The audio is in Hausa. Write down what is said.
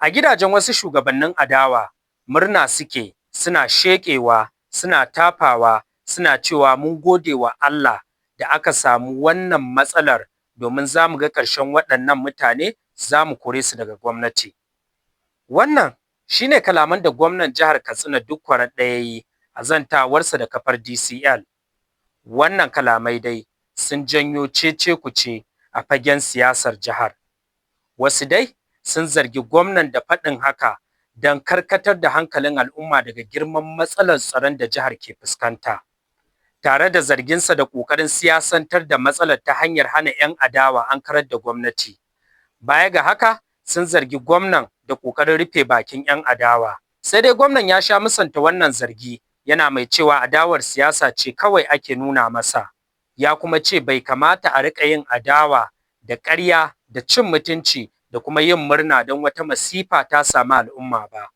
A gidajen wasu shugabannin adawa, murna suke, suna sheƙewa, suna tafawa, suna cewa mun gode wa Allah da aka samu wannan matsalar domin za mu ga ƙarshen waɗannan mutane, za mu kore su daga gwamnati. Wannan shi ne kalaman da gwamnan jihar Katsina Dikko Radda ya yi a zantawarsa da kafar DCL. Wannan kalamai dai sun janyo cece-kuce a fagen siyasar jihar. Wasu dai sun zargi gwamnan da faɗin haka don karkatar da hankalin al'umma daga girman matsalar tsaron da jihar ke fuskanta, tare da zarginsa da ƙoƙarin siyasantar da matsalar ta hanyar hana 'yan adawa ankarar da gwamnati. Baya ga haka, sun zargi gwamnan da ƙoƙarin rufe bakin 'yan adawa. Sai dai gwamnan ya sha musanta wannan zargi, yana mai cewa adawar siyasa ce kawai ake nuna masa. Ya kuma ce bai kamata a riƙa yin adawa da ƙarya da cin mutunci da kuma yin murna don wata masifa ta samu al'umma ba.